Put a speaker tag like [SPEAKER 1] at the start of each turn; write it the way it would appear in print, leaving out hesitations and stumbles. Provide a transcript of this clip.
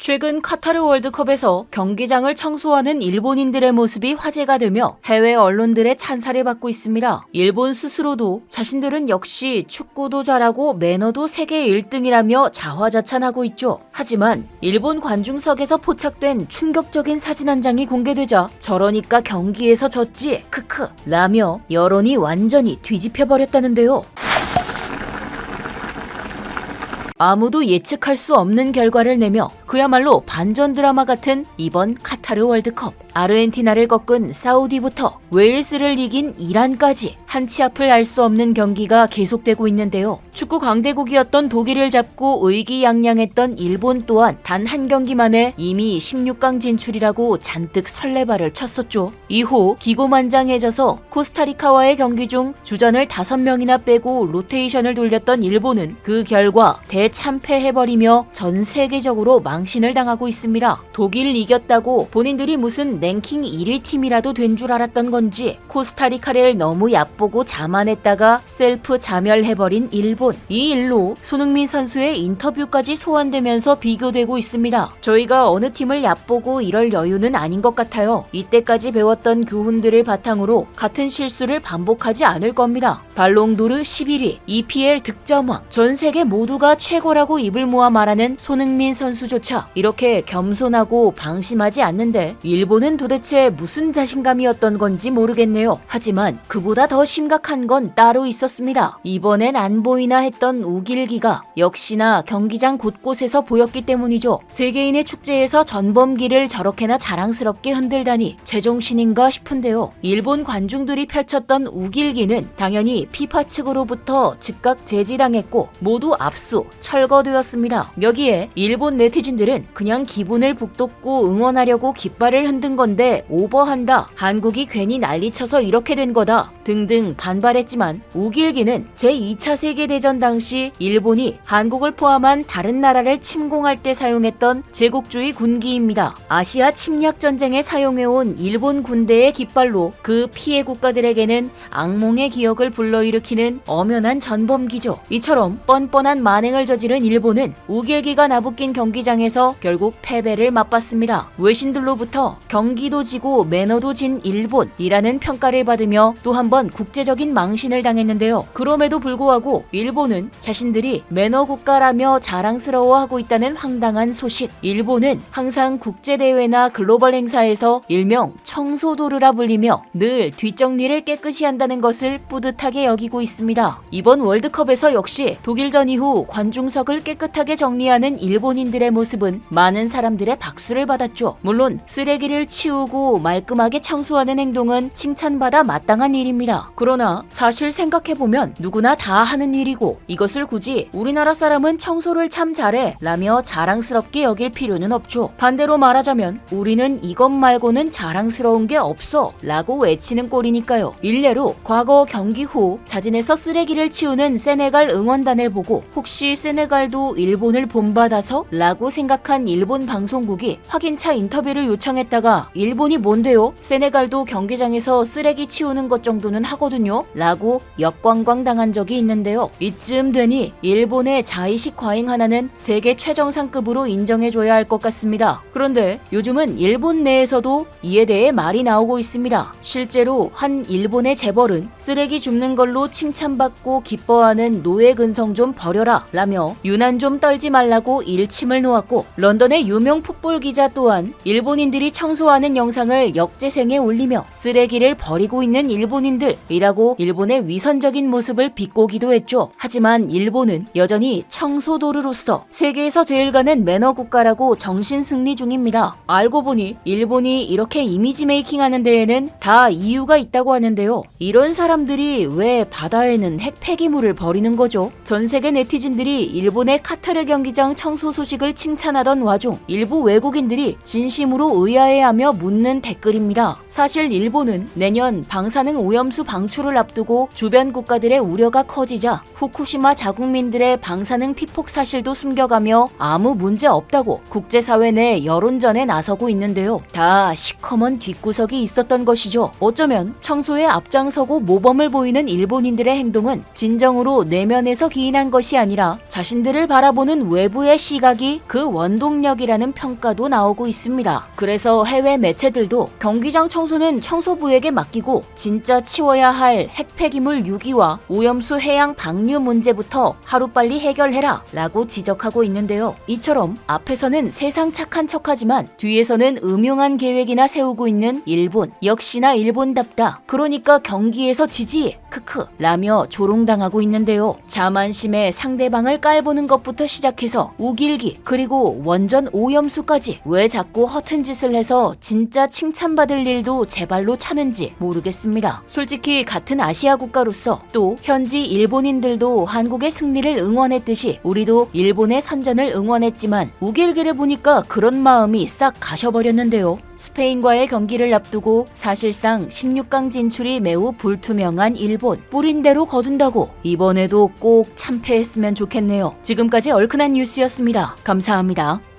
[SPEAKER 1] 최근 카타르 월드컵에서 경기장을 청소하는 일본인들의 모습이 화제가 되며 해외 언론들의 찬사를 받고 있습니다. 일본 스스로도 자신들은 역시 축구도 잘하고 매너도 세계 1등이라며 자화자찬하고 있죠. 하지만 일본 관중석에서 포착된 충격적인 사진 한 장이 공개되자 저러니까 경기에서 졌지 크크 라며 여론이 완전히 뒤집혀버렸다는데요. 아무도 예측할 수 없는 결과를 내며 그야말로 반전 드라마 같은 이번 카타르 월드컵. 아르헨티나를 꺾은 사우디부터 웨일스를 이긴 이란까지 한치 앞을 알 수 없는 경기가 계속되고 있는데요. 축구 강대국이었던 독일을 잡고 의기양양했던 일본 또한 단 한 경기 만에 이미 16강 진출이라고 잔뜩 설레발을 쳤었죠. 이후 기고만장해져서 코스타리카와의 경기 중 주전을 5명이나 빼고 로테이션을 돌렸던 일본은 그 결과 대참패해버리며 전 세계적으로 망신을 당하고 있습니다. 독일 이겼다고 본인들이 무슨 랭킹 1위 팀이라도 된 줄 알았던 건지 코스타리카를 너무 얕보고 자만했다가 셀프 자멸해버린 일본. 이 일로 손흥민 선수의 인터뷰까지 소환되면서 비교되고 있습니다. 저희가 어느 팀을 얕보고 이럴 여유는 아닌 것 같아요. 이때까지 배웠던 교훈들을 바탕으로 같은 실수를 반복하지 않을 겁니다. 발롱도르 11위, EPL 득점왕, 전 세계 모두가 최고라고 입을 모아 말하는 손흥민 선수조차 이렇게 겸손하고 방심하지 않는데 일본은 도대체 무슨 자신감이었던 건지 모르겠네요. 하지만 그보다 더 심각한 건 따로 있었습니다. 이번엔 안 보이나 했던 우길기가 역시나 경기장 곳곳에서 보였기 때문이죠. 세계인의 축제에서 전범기를 저렇게나 자랑스럽게 흔들다니 제정신인가 싶은데요. 일본 관중들이 펼쳤던 우길기는 당연히 피파 측으로부터 즉각 제지당했고 모두 압수, 철거되었습니다. 여기에 일본 네티즌들은 그냥 기분을 북돋고 응원하려고 깃발을 흔든 건데 오버한다, 한국이 괜히 난리쳐서 이렇게 된 거다 등등 반발했지만 우길기는 제2차 세계대전 당시 일본이 한국을 포함한 다른 나라를 침공할 때 사용했던 제국주의 군기입니다. 아시아 침략 전쟁에 사용해온 일본 군대의 깃발로 그 피해 국가들에게는 악몽의 기억을 불러일으키는 엄연한 전범기죠. 이처럼 뻔뻔한 만행을 저지른 일본은 우길기가 나부낀 경기장에서 결국 패배를 맛봤습니다. 외신들로부터 경기도 지고 매너도 진 일본이라는 평가를 받으며 또 한 번 국제적인 망신을 당했는데요. 그럼에도 불구하고 일본은 자신들이 매너 국가라며 자랑스러워하고 있다는 황당한 소식. 일본은 항상 국제대회나 글로벌 행사에서 일명 청소도르라 불리며 늘 뒷정리를 깨끗이 한다는 것을 뿌듯하게 여기고 있습니다. 이번 월드컵에서 역시 독일전 이후 관중석을 깨끗하게 정리하는 일본인들의 모습은 많은 사람들의 박수를 받았죠. 물론 쓰레기를 치우고 말끔하게 청소하는 행동은 칭찬받아 마땅한 일입니다. 그러나 사실 생각해보면 누구나 다 하는 일이고 이것을 굳이 우리나라 사람은 청소를 참 잘해 라며 자랑스럽게 여길 필요는 없죠. 반대로 말하자면 우리는 이것 말고는 자랑스러운 게 없어 라고 외치는 꼴이니까요. 일례로 과거 경기 후 자진해서 쓰레기를 치우는 세네갈 응원단을 보고 혹시 세네갈도 일본을 본받아서? 라고 생각한 일본 방송국이 확인차 인터뷰를 요청했다가 일본이 뭔데요? 세네갈도 경기장에서 쓰레기 치우는 것 정도는 하거든요? 라고 역광광 당한 적이 있는데요. 이쯤 되니 일본의 자의식 과잉 하나는 세계 최정상급으로 인정해줘야 할 것 같습니다. 그런데 요즘은 일본 내에서도 이에 대해 말이 나오고 있습니다. 실제로 한 일본의 재벌은 쓰레기 줍는 걸로 칭찬받고 기뻐하는 노예 근성 좀 버려라 라며 유난 좀 떨지 말라고 일침을 놓았고 런던의 유명 풋볼 기자 또한 일본인들이 청소하는 영상을 역재생에 올리며 쓰레기를 버리고 있는 일본인들이라고 일본의 위선적인 모습을 비꼬기도 했죠. 하지만 일본은 여전히 청소도르로서 세계에서 제일 가는 매너 국가라고 정신승리 중입니다. 알고 보니 일본이 이렇게 이미지 메이킹하는 데에는 다 이유가 있다고 하는데요. 이런 사람들이 왜 바다에는 핵 폐기물을 버리는 거죠? 전 세계 네티즌들이 일본의 카타르 경기장 청소 소식을 칭찬하던 와중 일부 외국인들이 진심으로 의아해하며 묻는 댓글입니다. 사실 일본은 내년 방사능 오염수 방출을 앞두고 주변 국가들의 우려가 커지자 후쿠시마 자국민들의 방사능 피폭 사실도 숨겨가며 아무 문제 없다고 국제사회 내 여론전에 나서고 있는데요. 다 시커먼 뒷구석이 있었던 것이죠. 어쩌면 청소에 앞장서고 모범을 보이는 일본인들의 행동은 진정으로 내면에서 기인한 것이 아니라 자신들을 바라보는 외부의 시각이 그 원동력이라는 평가도 나오고 있습니다. 그래서 해외 매체들도 경기장 청소는 청소부에게 맡기고 진짜 치워야 할 핵폐기물 유기와 오염수 해양 방류 문제부터 하루빨리 해결해라 라고 지적하고 있는데요. 이처럼 앞에서는 세상 착한 척하지만 뒤에서는 음흉한 계획이나 세우고 있는 일본. 역시나 일본답다. 그러니까 경기에서 지지 크크 라며 조롱당하고 있는데요. 자만심에 상대방을 깔보는 것부터 시작해서 우길기 그리고 원전 오염수까지 왜 자꾸 허튼 짓을 해서 진짜 칭찬받을 일도 제발로 차는지 모르겠습니다. 솔직히 같은 아시아 국가로서 또 현지 일본인들도 한국의 승리를 응원했듯이 우리도 일본의 선전을 응원했지만 우길기를 보니까 그런 마음이 싹 가셔버렸는데요. 스페인과의 경기를 앞두고 사실상 16강 진출이 매우 불투명한 일본. 뿌린 대로 거둔다고 이번에도 꼭 참패했으면 좋겠네요. 지금까지 얼큰한 뉴스였습니다. 감사합니다.